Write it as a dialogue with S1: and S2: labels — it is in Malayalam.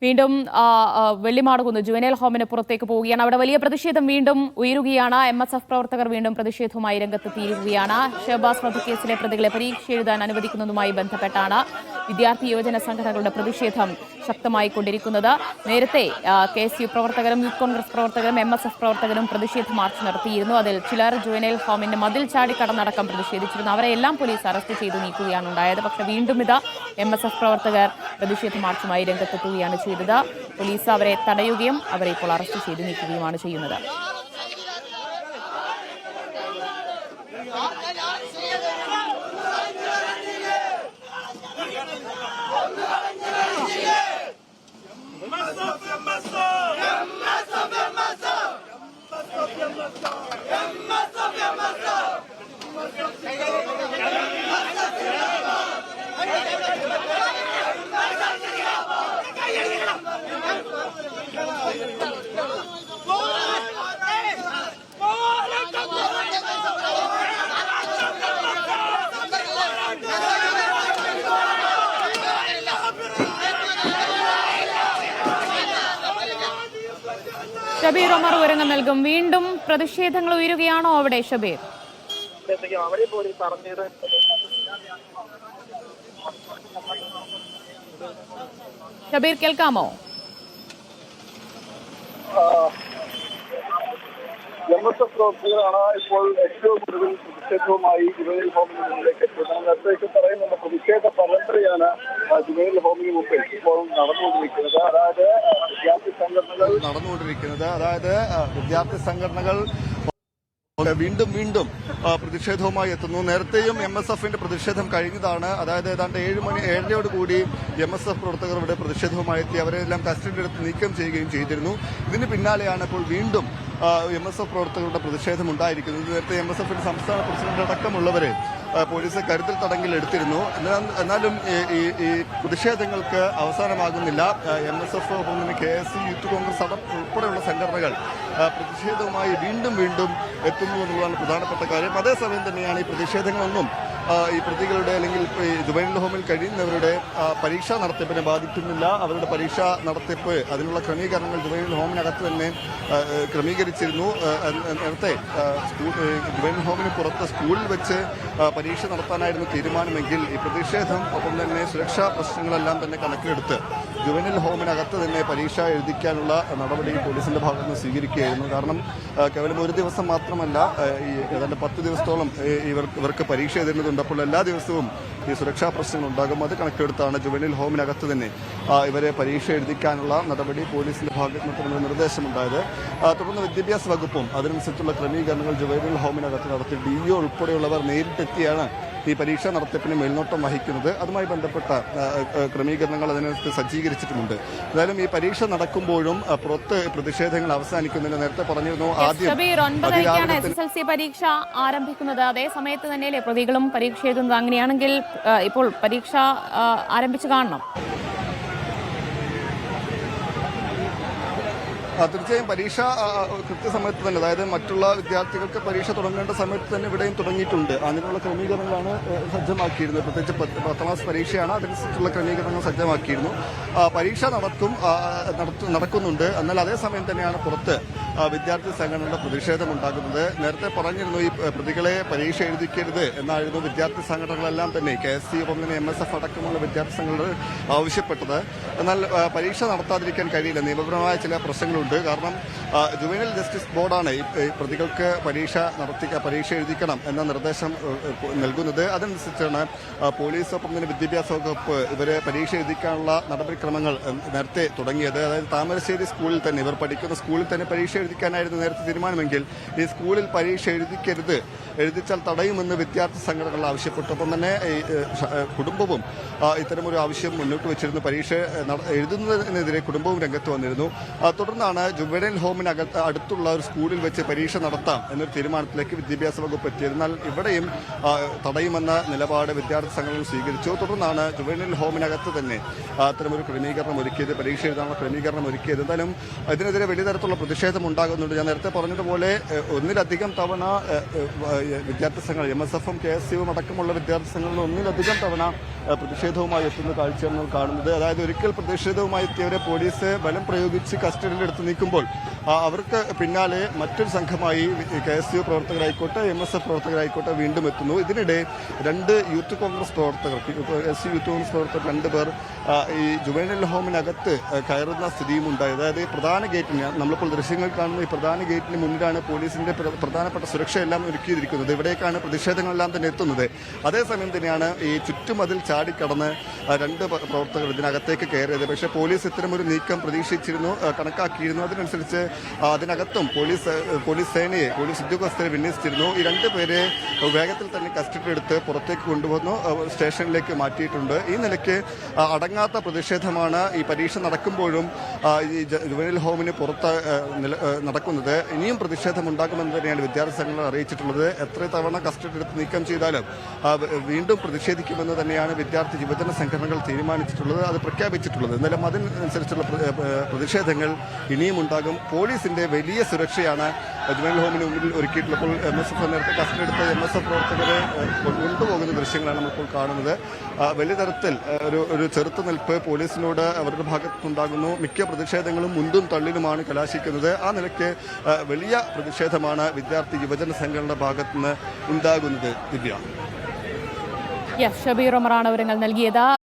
S1: വീണ്ടും വെള്ളിമാടുകുന്ന് ജുവനൈൽ ഹോമിന് പുറത്തേക്ക് പോവുകയാണ്. അവിടെ വലിയ പ്രതിഷേധം വീണ്ടും ഉയരുകയാണ്. MSF പ്രവർത്തകർ വീണ്ടും പ്രതിഷേധവുമായി രംഗത്തെത്തിയിരിക്കുകയാണ്. ഷഹബാസ് വധക്കേസിലെ പ്രതികളെ പരീക്ഷ എഴുതാൻ അനുവദിക്കുന്നതുമായി ബന്ധപ്പെട്ടാണ് വിദ്യാർത്ഥി യുവജന സംഘടനകളുടെ പ്രതിഷേധം ശക്തമായി കൊണ്ടിരിക്കുന്നത്. നേരത്തെ KSU പ്രവർത്തകരും യൂത്ത് കോൺഗ്രസ് പ്രവർത്തകരും MSF പ്രവർത്തകരും പ്രതിഷേധ മാർച്ച് നടത്തിയിരുന്നു. അതിൽ ചിലർ ജുവനൈൽ ഹോമിന്റെ മതിൽ ചാടി കടന്നടക്കം പ്രതിഷേധിച്ചിരുന്നു. അവരെല്ലാം പോലീസ് അറസ്റ്റ് ചെയ്തു നീക്കുകയാണ് ഉണ്ടായത്. പക്ഷേ വീണ്ടും ഇത് MSF പ്രവർത്തകർ പ്രതിഷേധ മാർച്ചുമായി രംഗത്തെത്തുകയാണ് ചെയ്തത്. പോലീസ് അവരെ തടയുകയും അവരെ ഇപ്പോൾ അറസ്റ്റ് ചെയ്തു നീക്കുകയുമാണ് ചെയ്യുന്നത്. ഷബീർ ഒമർ വിവരങ്ങൾ നൽകും. വീണ്ടും പ്രതിഷേധങ്ങൾ ഉയരുകയാണോ അവിടെ ഷബീർ? ഷബീർ കേൾക്കാമോ?
S2: MSF പ്രവർത്തകരാണ് ഇപ്പോൾ ഏറ്റവും കൂടുതൽ പ്രതിഷേധവുമായി ജുവനൈൽ ഹോമിന് മുന്നിലേക്ക് എത്തുന്നത്. നേരത്തേക്ക് പറയുന്ന പ്രതിഷേധ പരമ്പരയാണ് ജുവനൈൽ ഹോമിന് മുമ്പിൽ ഇപ്പോൾ നടന്നുകൊണ്ടിരിക്കുന്നത്. അതായത് വിദ്യാർത്ഥി സംഘടനകൾ വീണ്ടും പ്രതിഷേധവുമായി എത്തുന്നു. നേരത്തെയും MSFന്റെ പ്രതിഷേധം കഴിഞ്ഞതാണ്. അതായത് ഏതാണ്ട് 7:30 കൂടി MSF പ്രവർത്തകർ ഇവിടെ പ്രതിഷേധവുമായി എത്തി അവരെല്ലാം കസ്റ്റഡിയിലെടുത്ത് നീക്കം ചെയ്യുകയും ചെയ്തിരുന്നു. ഇതിന് പിന്നാലെയാണ് ഇപ്പോൾ വീണ്ടും MSF പ്രവർത്തകരുടെ പ്രതിഷേധം ഉണ്ടായിരിക്കുന്നത്. നേരത്തെ MSFന്റെ സംസ്ഥാന പ്രസിഡന്റ് അടക്കമുള്ളവരെ പോലീസ് കരുതൽ തടങ്കിൽ എടുത്തിരുന്നു. എന്നാലും ഈ പ്രതിഷേധങ്ങൾക്ക് അവസാനമാകുന്നില്ല. MSF KSU യൂത്ത് കോൺഗ്രസ് ഉൾപ്പെടെയുള്ള സംഘടനകൾ പ്രതിഷേധവുമായി വീണ്ടും എത്തുന്നു എന്നുള്ളതാണ് പ്രധാനപ്പെട്ട കാര്യം. അതേസമയം തന്നെയാണ് ഈ പ്രതിഷേധങ്ങളൊന്നും ഈ പ്രതികളുടെ അല്ലെങ്കിൽ ജുവനൈൽ ഹോമിൽ കഴിയുന്നവരുടെ പരീക്ഷാ നടത്തിപ്പിനെ ബാധിക്കുന്നില്ല. അവരുടെ പരീക്ഷാ നടത്തിപ്പ് അതിനുള്ള ക്രമീകരണങ്ങൾ ജുവനൈൽ ഹോമിനകത്ത് തന്നെ ക്രമീകരിച്ചിരുന്നു. നേരത്തെ ജുവനൈൽ ഹോമിന് പുറത്ത് സ്കൂളിൽ വെച്ച് പരീക്ഷ നടത്താനായിരുന്നു തീരുമാനമെങ്കിൽ ഈ പ്രതിഷേധം ഒപ്പം തന്നെ സുരക്ഷാ പ്രശ്നങ്ങളെല്ലാം തന്നെ കണക്കിലെടുത്ത് ജുവനൈൽ ഹോമിനകത്ത് തന്നെ പരീക്ഷ എഴുതിക്കാനുള്ള നടപടി പോലീസിന്റെ ഭാഗത്ത് നിന്ന് സ്വീകരിക്കുകയായിരുന്നു. കാരണം കേവലം ഒരു ദിവസം മാത്രമല്ല, ഈ ഏതാണ്ട് 10 ദിവസത്തോളം ഇവർക്ക് പരീക്ഷ എഴുതേണ്ടതുണ്ട്. അപ്പോൾ എല്ലാ ദിവസവും ഈ സുരക്ഷാ പ്രശ്നങ്ങൾ ഉണ്ടാകും. അത് കണക്കിലെടുത്താണ് ജുവനൈൽ ഹോമിനകത്ത് തന്നെ ഇവരെ പരീക്ഷ എഴുതിക്കാനുള്ള നടപടി പോലീസിന്റെ ഭാഗത്ത് നിന്ന് നിർദ്ദേശമുണ്ടായത്. തുടർന്ന് വിദ്യാഭ്യാസ വകുപ്പും അതിനനുസരിച്ചുള്ള ക്രമീകരണങ്ങൾ ജുവനൈൽ ഹോമിനകത്ത് നടത്തി DO ഉൾപ്പെടെയുള്ളവർ നേരിട്ടെത്തിയാണ് ഈ പരീക്ഷാ നടത്തിപ്പിന് മേൽനോട്ടം വഹിക്കുന്നത്. അതുമായി ബന്ധപ്പെട്ട ക്രമീകരണങ്ങൾ അതിനകത്ത് സജ്ജീകരിച്ചിട്ടുമുണ്ട്. എന്തായാലും ഈ പരീക്ഷ നടക്കുമ്പോഴും പുറത്ത് പ്രതിഷേധങ്ങൾ അവസാനിക്കുന്നില്ല. നേരത്തെ പറഞ്ഞിരുന്നു ആദ്യം
S1: SSLC പരീക്ഷ ആരംഭിക്കുന്നത് അതേ സമയത്ത് തന്നെയല്ലേ പ്രതികളും പരീക്ഷ എഴുതുന്നത്? അങ്ങനെയാണെങ്കിൽ ഇപ്പോൾ പരീക്ഷ ആരംഭിച്ചു കാണണം.
S2: തീർച്ചയായും പരീക്ഷ കൃത്യസമയത്ത് തന്നെ, അതായത് മറ്റുള്ള വിദ്യാർത്ഥികൾക്ക് പരീക്ഷ തുടങ്ങേണ്ട സമയത്ത് തന്നെ ഇവിടെയും തുടങ്ങിയിട്ടുണ്ട്. അതിനുള്ള ക്രമീകരണങ്ങളാണ് സജ്ജമാക്കിയിരുന്നത്. പ്രത്യേകിച്ച് 10ാം ക്ലാസ് പരീക്ഷയാണ്, അതനുസരിച്ചുള്ള ക്രമീകരണങ്ങൾ സജ്ജമാക്കിയിരുന്നു. പരീക്ഷ നടക്കുന്നുണ്ട്. എന്നാൽ അതേസമയം തന്നെയാണ് പുറത്ത് വിദ്യാർത്ഥി സംഘടനയുടെ പ്രതിഷേധം ഉണ്ടാകുന്നത്. നേരത്തെ പറഞ്ഞിരുന്നു ഈ പ്രതികളെ പരീക്ഷ എഴുതിക്കരുത് എന്നായിരുന്നു വിദ്യാർത്ഥി സംഘടനകളെല്ലാം തന്നെ KSU ഒപ്പം തന്നെ MSF അടക്കമുള്ള വിദ്യാർത്ഥി സംഘടനകൾ ആവശ്യപ്പെട്ടത്. എന്നാൽ പരീക്ഷ നടത്താതിരിക്കാൻ കഴിയില്ല. നിയമപരമായ ചില പ്രശ്നങ്ങളുണ്ട്. കാരണം ജുവനൈൽ ജസ്റ്റിസ് ബോർഡാണ് ഈ പ്രതികൾക്ക് പരീക്ഷ എഴുതിക്കണം എന്ന നിർദ്ദേശം നൽകുന്നത്. അതനുസരിച്ചാണ് പോലീസ് ഒപ്പം തന്നെ വിദ്യാഭ്യാസ വകുപ്പ് ഇവരെ പരീക്ഷ എഴുതിക്കാനുള്ള നടപടിക്രമങ്ങൾ നേരത്തെ തുടങ്ങിയത്. അതായത് താമരശ്ശേരി സ്കൂളിൽ തന്നെ, ഇവർ പഠിക്കുന്ന സ്കൂളിൽ തന്നെ പരീക്ഷ എഴുതിക്കാനായിരുന്നു നേരത്തെ തീരുമാനമെങ്കിൽ ഈ സ്കൂളിൽ പരീക്ഷ എഴുതിക്കരുത്, എഴുതിച്ചാൽ തടയുമെന്ന് വിദ്യാർത്ഥി സംഘടനകൾ ആവശ്യപ്പെട്ടു. ഒപ്പം തന്നെ കുടുംബവും ഇത്തരമൊരു ആവശ്യം മുന്നോട്ട് വെച്ചിരുന്നു. പരീക്ഷ എഴുതുന്നതിനെതിരെ കുടുംബവും രംഗത്ത് വന്നിരുന്നു. തുടർന്നാണ് ജുവനൈൽ ഹോമിനകത്ത് അടുത്തുള്ള ഒരു സ്കൂളിൽ വെച്ച് പരീക്ഷ നടത്താം എന്നൊരു തീരുമാനത്തിലേക്ക് വിദ്യാഭ്യാസ വകുപ്പ് എത്തിയത്. എന്നാൽ ഇവിടെയും തടയുമെന്ന നിലപാട് വിദ്യാർത്ഥി സംഘടനകൾ സ്വീകരിച്ചു. തുടർന്നാണ് ജുവനൈൽ ഹോമിനകത്ത് തന്നെ അത്തരമൊരു ക്രമീകരണം ഒരുക്കിയത്, പരീക്ഷ എഴുതാനുള്ള ക്രമീകരണം ഒരുക്കിയത്. എന്തായാലും ഇതിനെതിരെ വലിയ തരത്തിലുള്ള പ്രതിഷേധം ഉണ്ടാകുന്നുണ്ട്. ഞാൻ നേരത്തെ പറഞ്ഞതുപോലെ ഒന്നിലധികം തവണ വിദ്യാർത്ഥി സംഘങ്ങൾ MSF-ഉം KSU-വും അടക്കമുള്ള വിദ്യാർത്ഥി സംഘങ്ങളിൽ ഒന്നിലധികം തവണ പ്രതിഷേധവുമായി എത്തുന്ന കാഴ്ചയാണ് നമ്മൾ കാണുന്നത്. അതായത് ഒരിക്കൽ പ്രതിഷേധവുമായി എത്തിയവരെ പോലീസ് ബലം പ്രയോഗിച്ച് കസ്റ്റഡിയിലെടുത്ത് നീക്കുമ്പോൾ അവർക്ക് പിന്നാലെ മറ്റൊരു സംഘമായി KSU പ്രവർത്തകരായിക്കോട്ടെ MSF പ്രവർത്തകരായിക്കോട്ടെ വീണ്ടും എത്തുന്നു. ഇതിനിടെ 2 യൂത്ത് കോൺഗ്രസ് പ്രവർത്തകർ SU യൂത്ത് കോൺഗ്രസ് പ്രവർത്തകർ 2 പേർ ഈ ജുവൈനൽ ഹോമിനകത്ത് കയറുന്ന സ്ഥിതിയും ഉണ്ടായി. അതായത് പ്രധാന ഗേറ്റിന് നമ്മളിപ്പോൾ ദൃശ്യങ്ങൾ കാണുന്ന ഈ പ്രധാന ഗേറ്റിന് മുന്നിലാണ് പോലീസിന്റെ പ്രധാനപ്പെട്ട സുരക്ഷയെല്ലാം ഒരുക്കിയിരിക്കുന്നത്. ഇവിടേക്കാണ് പ്രതിഷേധങ്ങളെല്ലാം തന്നെ എത്തുന്നത്. അതേസമയം തന്നെയാണ് ഈ ചുറ്റുമതിൽ ചാടിക്കടന്ന് 2 പ്രവർത്തകർ ഇതിനകത്തേക്ക് കയറിയത്. പക്ഷേ പോലീസ് ഇത്തരമൊരു നീക്കം പ്രതീക്ഷിച്ചിരുന്നു, കണക്കാക്കിയിരുന്നു. അതിനനുസരിച്ച് അതിനകത്തും പോലീസ് സേനയെ, പോലീസ് ഉദ്യോഗസ്ഥരെ വിന്യസിച്ചിരുന്നു. ഈ 2 പേരെ വേഗത്തിൽ തന്നെ കസ്റ്റഡിയിലെടുത്ത് പുറത്തേക്ക് കൊണ്ടുവന്നു സ്റ്റേഷനിലേക്ക് മാറ്റിയിട്ടുണ്ട്. ഈ നിലയ്ക്ക് അടങ്ങാത്ത പ്രതിഷേധമാണ് ഈ പരീക്ഷ നടക്കുമ്പോഴും ഈ ജുവൈനൽ ഹോമിന് പുറത്ത് നടക്കുന്നത്. ഇനിയും പ്രതിഷേധം ഉണ്ടാകുമെന്ന് തന്നെയാണ് വിദ്യാർത്ഥി സംഘടന അറിയിച്ചിട്ടുള്ളത്. എത്ര തവണ കസ്റ്റഡിയെടുത്ത് നീക്കം ചെയ്താലും വീണ്ടും പ്രതിഷേധിക്കുമെന്ന് തന്നെയാണ് വിദ്യാർത്ഥി യുവജന സംഘടനകൾ തീരുമാനിച്ചിട്ടുള്ളത്, അത് പ്രഖ്യാപിച്ചിട്ടുള്ളത്. എന്നാലും അതിനനുസരിച്ചുള്ള പ്രതിഷേധങ്ങൾ ഇനിയും ഉണ്ടാകും. പോലീസിന്റെ വലിയ സുരക്ഷയാണ് ജുവൈനൽ ഹോമിന് മുന്നിൽ ഒരുക്കിയിട്ടുള്ളത്. ഇപ്പോൾ MSF നേരത്തെ കസ്റ്റഡിയെടുത്ത MSF പ്രവർത്തകരെ കൊണ്ടുപോകുന്ന ദൃശ്യങ്ങളാണ് നമ്മളിപ്പോൾ കാണുന്നത്. വലിയ തരത്തിൽ ഒരു ചെറുത്തുനിൽപ്പ് പോലീസിനോട് അവരുടെ ഭാഗത്തുനിന്നുണ്ടാകുന്നു. മിക്ക പ്രതിഷേധങ്ങളും മുണ്ടും തള്ളിലുമാണ് കലാശിക്കുന്നത്. ആ നിലയ്ക്ക് വലിയ പ്രതിഷേധമാണ് വിദ്യാർത്ഥി യുവജന സംഘടനയുടെ ഭാഗത്തുനിന്ന് ഉണ്ടാകുന്നത്. ദിവ്യ.
S1: ഷബീർ ഉമറാണ് വിവരങ്ങൾ നൽകിയത്.